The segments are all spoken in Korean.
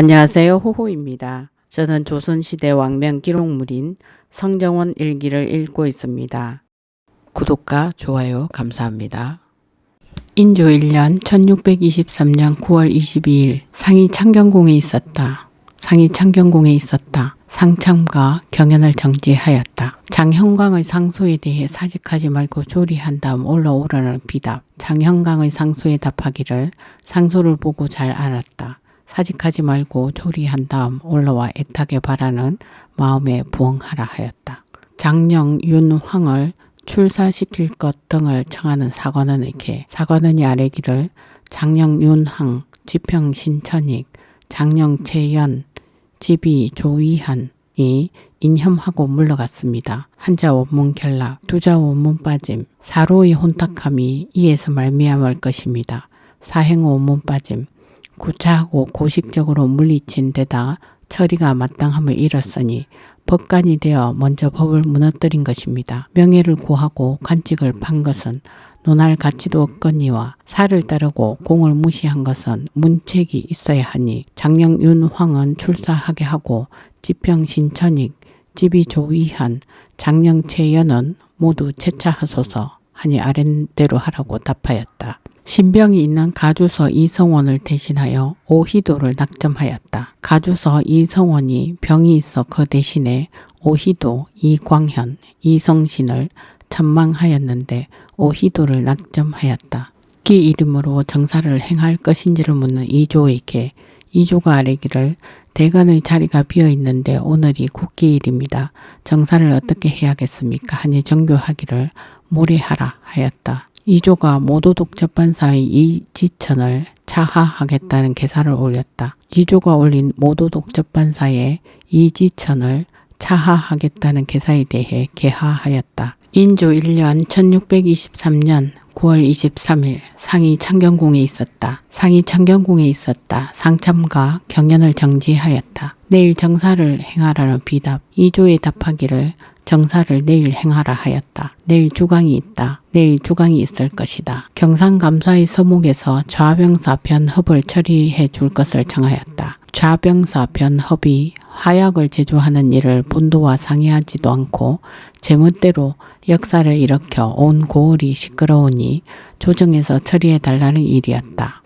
안녕하세요. 호호입니다. 저는 조선시대 왕명 기록물인 성정원 일기를 읽고 있습니다. 구독과 좋아요 감사합니다. 인조 1년 1623년 9월 22일 상이 창경궁에 있었다. 상참과 경연을 정지하였다. 장형광의 상소에 대해 사직하지 말고 조리한 다음 올라오라는 비답. 장형광의 상소에 답하기를 상소를 보고 잘 알았다. 사직하지 말고 조리한 다음 올라와 애타게 바라는 마음에 부응하라 하였다. 장령 윤황을 출사시킬 것 등을 청하는 사관원에게 사관원이 아뢰기를 장령 윤황, 지평 신천익, 장령 최연, 지비 조위한이 인혐하고 물러갔습니다. 한자 원문 결락, 두자 원문 빠짐, 사로의 혼탁함이 이에서 말미암을 것입니다. 사행 원문 빠짐, 구차하고 고식적으로 물리친 데다 처리가 마땅함을 잃었으니 법관이 되어 먼저 법을 무너뜨린 것입니다. 명예를 구하고 관직을 판 것은 논할 가치도 없거니와 사를 따르고 공을 무시한 것은 문책이 있어야 하니 장령 윤황은 출사하게 하고 지평 신천익, 지비 조위한, 장령 최연은 모두 채차하소서 하니 아랫대로 하라고 답하였다. 신병이 있는 가주서 이성원을 대신하여 오희도를 낙점하였다. 가주서 이성원이 병이 있어 그 대신에 오희도, 이광현, 이성신을 천망하였는데 오희도를 낙점하였다. 기 이름으로 정사를 행할 것인지를 묻는 이조에게 이조가 아뢰기를 대관의 자리가 비어 있는데 오늘이 국기일입니다. 정사를 어떻게 해야겠습니까? 하니 정교하기를 모레하라 하였다. 이조가 모도독 접반사의 이지천을 차하하겠다는 계사를 올렸다. 이조가 올린 모도독 접반사의 이지천을 차하하겠다는 계사에 대해 개하하였다. 인조 1년 1623년 9월 23일 상이 창경궁에 있었다. 상참과 경연을 정지하였다. 내일 정사를 행하라는 비답. 이조에 답하기를 정사를 내일 행하라 하였다. 내일 주강이 있다. 내일 주강이 있을 것이다. 경상감사의 서목에서 좌병사 변협을 처리해 줄 것을 청하였다. 좌병사 변협이 화약을 제조하는 일을 본도와 상의하지도 않고 제멋대로 역사를 일으켜 온 고을이 시끄러우니 조정해서 처리해 달라는 일이었다.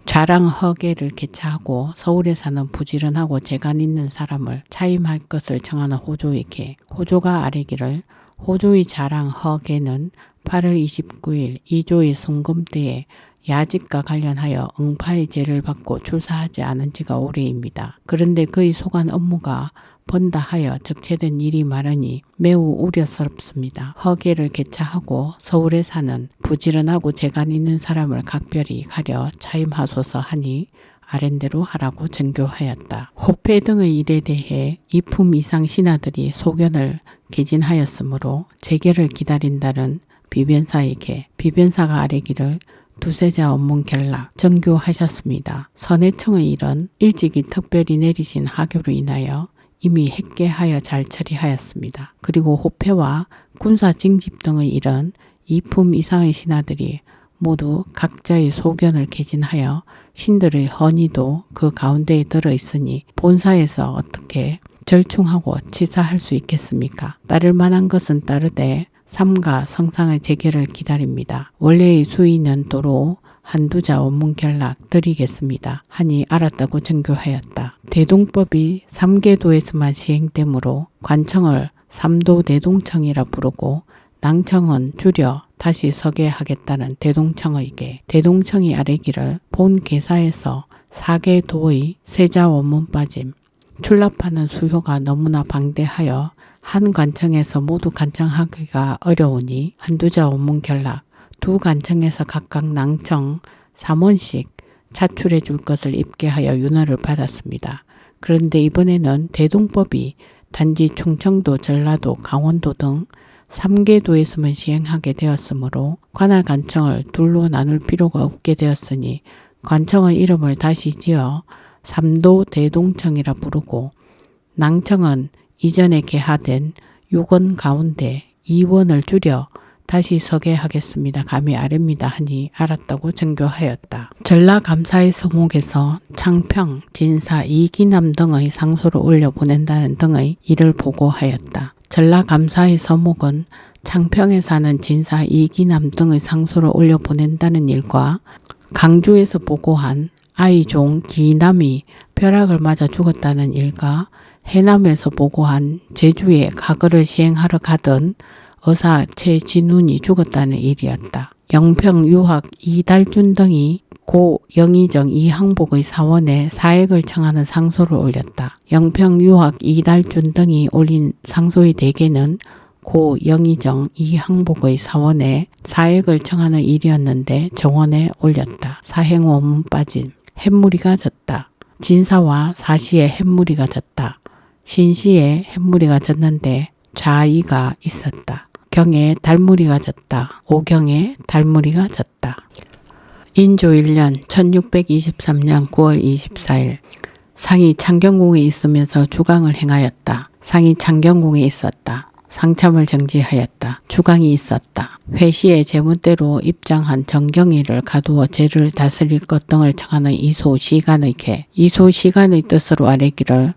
좌랑허계를 개차하고 서울에 사는 부지런하고 재간 있는 사람을 차임할 것을 청하는 호조에게 호조가 아뢰기를 호조의 좌랑허계는 8월 29일 이조의 송금 때에 야직과 관련하여 응파의 제를 받고 출사하지 않은 지가 오래입니다. 그런데 그의 소관 업무가 번다 하여 적체된 일이 많으니 매우 우려스럽습니다. 허계를 개차하고 서울에 사는 부지런하고 재간 있는 사람을 각별히 가려 차임하소서 하니 아랜대로 하라고 정교하였다. 호패 등의 일에 대해 이품 이상 신하들이 소견을 개진하였으므로 재결을 기다린다는 비변사에게 비변사가 아뢰기를 두세자 원문 결락 정교하셨습니다. 선해청의 일은 일찍이 특별히 내리신 하교로 인하여 이미 핵계하여 잘 처리하였습니다. 그리고 호패와 군사 징집 등의 일은 이품 이상의 신하들이 모두 각자의 소견을 개진하여 신들의 헌의도 그 가운데에 들어있으니 본사에서 어떻게 절충하고 치사할 수 있겠습니까? 따를 만한 것은 따르되 삼가 성상의 재결을 기다립니다. 원래의 수의는 도로 한두자 원문 결락 드리겠습니다. 하니 알았다고 정교하였다. 대동법이 3계도에서만 시행되므로 관청을 삼도대동청이라 부르고 낭청은 줄여 다시 서게 하겠다는 대동청에게 대동청이 아뢰기를 본 계사에서 4계도의 세자 원문 빠짐 출납하는 수요가 너무나 방대하여 한 관청에서 모두 관청하기가 어려우니 한두자 원문 결락 두 관청에서 각각 낭청 3원씩 차출해 줄 것을 입계하여 윤허를 받았습니다. 그런데 이번에는 대동법이 단지 충청도, 전라도, 강원도 등 3계도에서만 시행하게 되었으므로 관할 관청을 둘로 나눌 필요가 없게 되었으니 관청의 이름을 다시 지어 삼도 대동청이라 부르고 낭청은 이전에 개하된 6원 가운데 2원을 줄여 다시 서게 하겠습니다. 감히 아뢰입니다 하니 알았다고 전교하였다. 전라감사의 서목에서 창평, 진사, 이기남 등의 상소를 올려보낸다는 등의 일을 보고하였다. 전라감사의 서목은 창평에 사는 진사, 이기남 등의 상소를 올려보낸다는 일과 강주에서 보고한 아이종 기남이 벼락을 맞아 죽었다는 일과 해남에서 보고한 제주에 과거를 시행하러 가던 의사 최진운이 죽었다는 일이었다. 영평 유학 이달준 등이 고 영의정 이항복의 사원에 사액을 청하는 상소를 올렸다. 영평 유학 이달준 등이 올린 상소의 대개는 고 영의정 이항복의 사원에 사액을 청하는 일이었는데 정원에 올렸다. 사행원문 빠짐. 햇무리가 졌다. 진사와 사시에 햇무리가 졌다. 신시에 햇무리가 졌는데 좌이가 있었다. 경에 달무리가 졌다. 오경에 달무리가 졌다. 인조 1년 1623년 9월 24일 상이 창경궁에 있으면서 주강을 행하였다. 상이 창경궁에 있었다. 상참을 정지하였다. 주강이 있었다. 회시의 제문대로 입장한 정경이를 가두어 죄를 다스릴 것 등을 청하는 이소시간의 개. 이소시간의 뜻으로 아뢰기를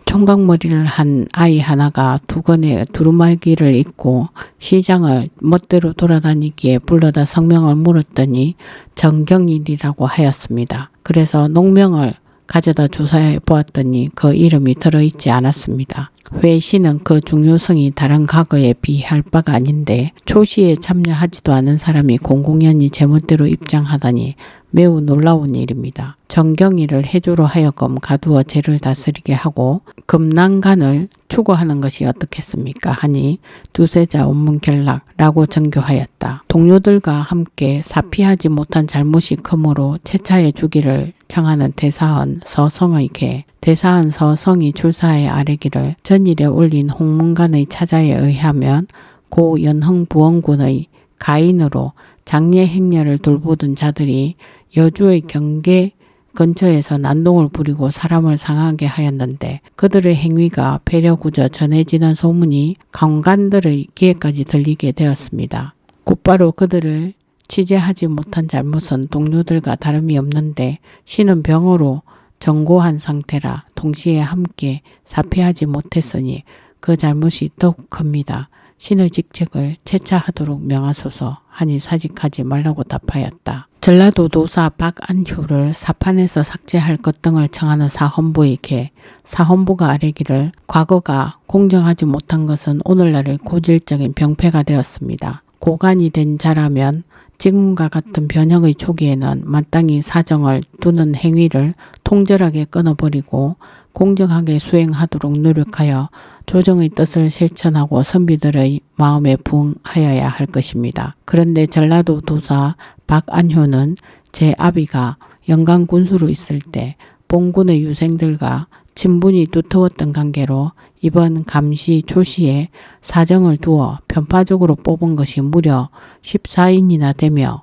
총각머리를 한 아이 하나가 두건에 두루마기를 입고 시장을 멋대로 돌아다니기에 불러다 성명을 물었더니 정경일이라고 하였습니다. 그래서 농명을 가져다 조사해 보았더니 그 이름이 들어있지 않았습니다. 회시는 그 중요성이 다른 과거에 비할 바가 아닌데 초시에 참여하지도 않은 사람이 공공연히 제멋대로 입장하다니 매우 놀라운 일입니다. 정경이를 해조로 하여금 가두어 죄를 다스리게 하고 금난간을 추구하는 것이 어떻겠습니까? 하니 두세자 운문결락라고 정교하였다. 동료들과 함께 사피하지 못한 잘못이 크므로 채차해 주기를 청하는 대사헌 서성의 개. 대사헌 서성이 출사에 아뢰기를 전일에 올린 홍문관의 차자에 의하면 고 연흥부원군의 가인으로 장례 행렬을 돌보던 자들이 여주의 경계 근처에서 난동을 부리고 사람을 상하게 하였는데 그들의 행위가 배려구저 전해지는 소문이 강관들의 귀에까지 들리게 되었습니다. 곧바로 그들을 취재하지 못한 잘못은 동료들과 다름이 없는데 신은 병으로 정고한 상태라 동시에 함께 사피하지 못했으니 그 잘못이 더욱 큽니다. 신의 직책을 채차하도록 명하소서 하니 사직하지 말라고 답하였다. 전라도 도사 박안효를 사판에서 삭제할 것 등을 청하는 사헌부에게 사헌부가 아뢰기를 과거가 공정하지 못한 것은 오늘날의 고질적인 병폐가 되었습니다. 고관이 된 자라면 지금과 같은 변형의 초기에는 마땅히 사정을 두는 행위를 통절하게 끊어버리고 공정하게 수행하도록 노력하여 조정의 뜻을 실천하고 선비들의 마음에 부응하여야 할 것입니다. 그런데 전라도 도사 박안효는 제 아비가 영강 군수로 있을 때 본군의 유생들과 친분이 두터웠던 관계로 이번 감시 초시에 사정을 두어 편파적으로 뽑은 것이 무려 14인이나 되며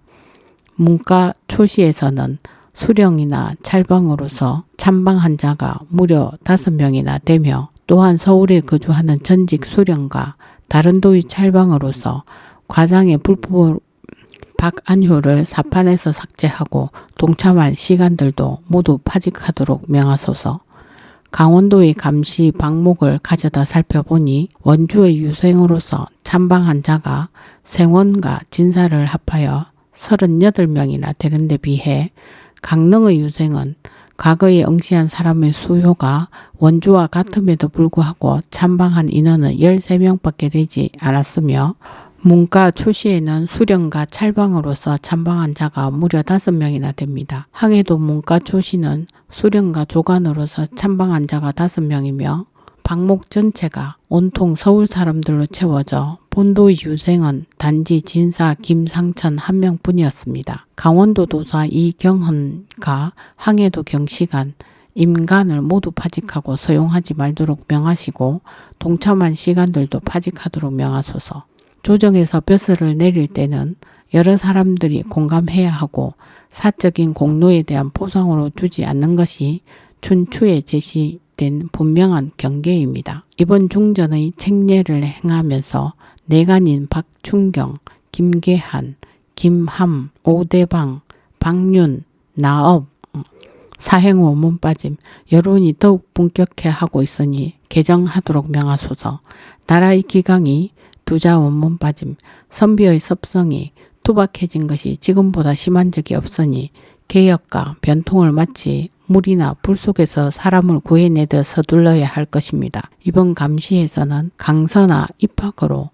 문과 초시에서는 수령이나 찰방으로서 참방한 자가 무려 5명이나 되며 또한 서울에 거주하는 전직 수령과 다른 도의 찰방으로서 과장의 불법으로 박안효를 사판에서 삭제하고 동참한 시간들도 모두 파직하도록 명하소서. 강원도의 감시 방목을 가져다 살펴보니 원주의 유생으로서 참방한 자가 생원과 진사를 합하여 38명이나 되는 데 비해 강릉의 유생은 과거에 응시한 사람의 수요가 원주와 같음에도 불구하고 참방한 인원은 13명밖에 되지 않았으며 문과 초시에는 수령과 찰방으로서 참방한 자가 무려 5명이나 됩니다. 항해도 문과 초시는 수령과 조관으로서 참방한 자가 5명이며 방목 전체가 온통 서울 사람들로 채워져 본도의 유생은 단지 진사 김상천 1명뿐이었습니다. 강원도 도사 이경헌과 항해도 경시관, 임간을 모두 파직하고 서용하지 말도록 명하시고 동참한 시간들도 파직하도록 명하소서. 조정에서 벼슬을 내릴 때는 여러 사람들이 공감해야 하고 사적인 공로에 대한 보상으로 주지 않는 것이 춘추에 제시된 분명한 경계입니다. 이번 중전의 책례를 행하면서 내간인 박춘경, 김계한, 김함, 오대방, 박윤, 나업, 사행 원문 빠짐. 여론이 더욱 본격화하고 있으니 개정하도록 명하소서. 나라의 기강이 두자 원문 빠짐. 선비의 섭성이 투박해진 것이 지금보다 심한 적이 없으니 개혁과 변통을 마치 물이나 불 속에서 사람을 구해내듯 서둘러야 할 것입니다. 이번 감시에서는 강서나 입학으로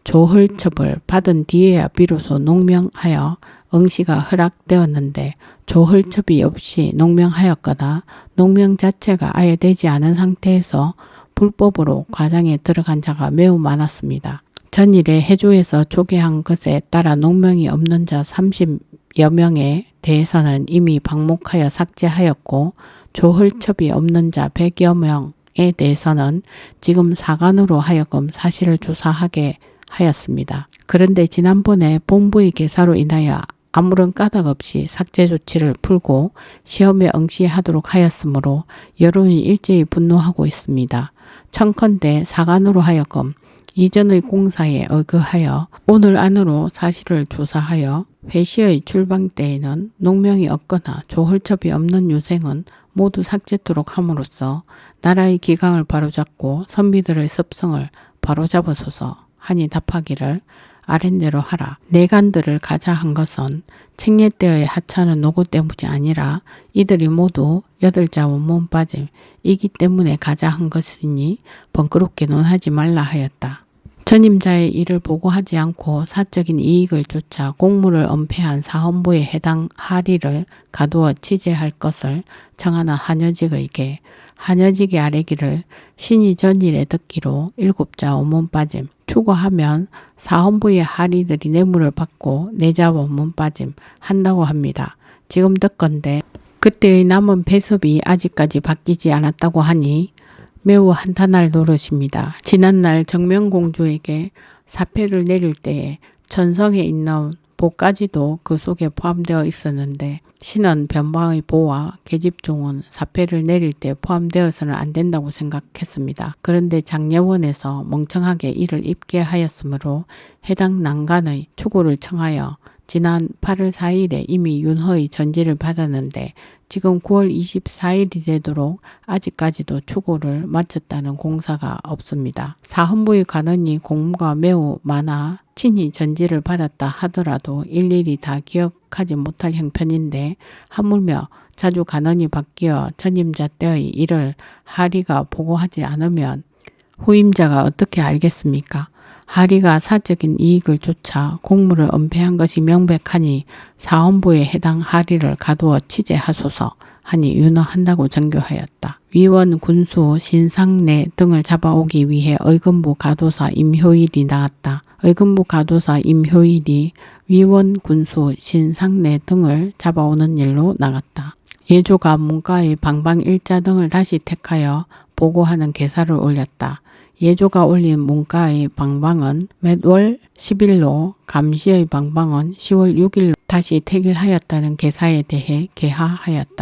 조헐첩을 받은 뒤에야 비로소 농명하여 응시가 허락되었는데 조헐첩이 없이 농명하였거나 농명 자체가 아예 되지 않은 상태에서 불법으로 과장에 들어간 자가 매우 많았습니다. 전일에 해조에서 초기한 것에 따라 농명이 없는 자 30여 명에 대해서는 이미 방목하여 삭제하였고 조헐첩이 없는 자 100여 명에 대해서는 지금 사관으로 하여금 사실을 조사하게 하였습니다. 그런데 지난번에 본부의 개사로 인하여 아무런 까닭 없이 삭제 조치를 풀고 시험에 응시하도록 하였으므로 여론이 일제히 분노하고 있습니다. 청컨대 사관으로 하여금 이전의 공사에 의거하여 오늘 안으로 사실을 조사하여 회시의 출방 때에는 농명이 없거나 조헐첩이 없는 유생은 모두 삭제토록 함으로써 나라의 기강을 바로잡고 선비들의 습성을 바로잡으소서 하니 답하기를 아랫대로 하라. 내간들을 가자 한 것은 책례 때의 하찮은 노고 때문이 아니라 이들이 모두 8자 원문 빠짐이기 때문에 가자 한 것이니 번거롭게 논하지 말라 하였다. 전임자의 일을 보고하지 않고 사적인 이익을 쫓아 공무를 은폐한 사헌부에 해당 하리를 가두어 취재할 것을 청하는 한여직에게 한여직이 아뢰기를 신이 전일에 듣기로 7자 원문 빠짐 추구하면 사헌부의 하리들이 뇌물을 받고 4자 원문 빠짐 한다고 합니다. 지금 듣건대 그때의 남은 배섭이 아직까지 바뀌지 않았다고 하니 매우 한탄할 노릇입니다. 지난날 정명공주에게 사패를 내릴 때에 천성에 있는 보까지도 그 속에 포함되어 있었는데 신은 변방의 보와 계집종은 사패를 내릴 때 포함되어서는 안 된다고 생각했습니다. 그런데 장례원에서 멍청하게 이를 입게 하였으므로 해당 난간의 추구를 청하여 지난 8월 4일에 이미 윤허의 전지를 받았는데 지금 9월 24일이 되도록 아직까지도 추구를 마쳤다는 공사가 없습니다. 사헌부의 관원이 공무가 매우 많아 친히 전지를 받았다 하더라도 일일이 다 기억하지 못할 형편인데 하물며 자주 관원이 바뀌어 전임자 때의 일을 하리가 보고하지 않으면 후임자가 어떻게 알겠습니까? 하리가 사적인 이익을 쫓아 공무를 은폐한 것이 명백하니 사헌부에 해당 하리를 가두어 취재하소서 하니 윤허한다고 전교하였다. 위원, 군수, 신상내 등을 잡아오기 위해 의금부 가도사 임효일이 나왔다. 의금부 가도사 임효일이 위원, 군수, 신상내 등을 잡아오는 일로 나갔다. 예조가 문과의 방방일자 등을 다시 택하여 보고하는 개사를 올렸다. 예조가 올린 문과의 방방은 몇월 10일로 감시의 방방은 10월 6일로 다시 택일하였다는 개사에 대해 개하하였다.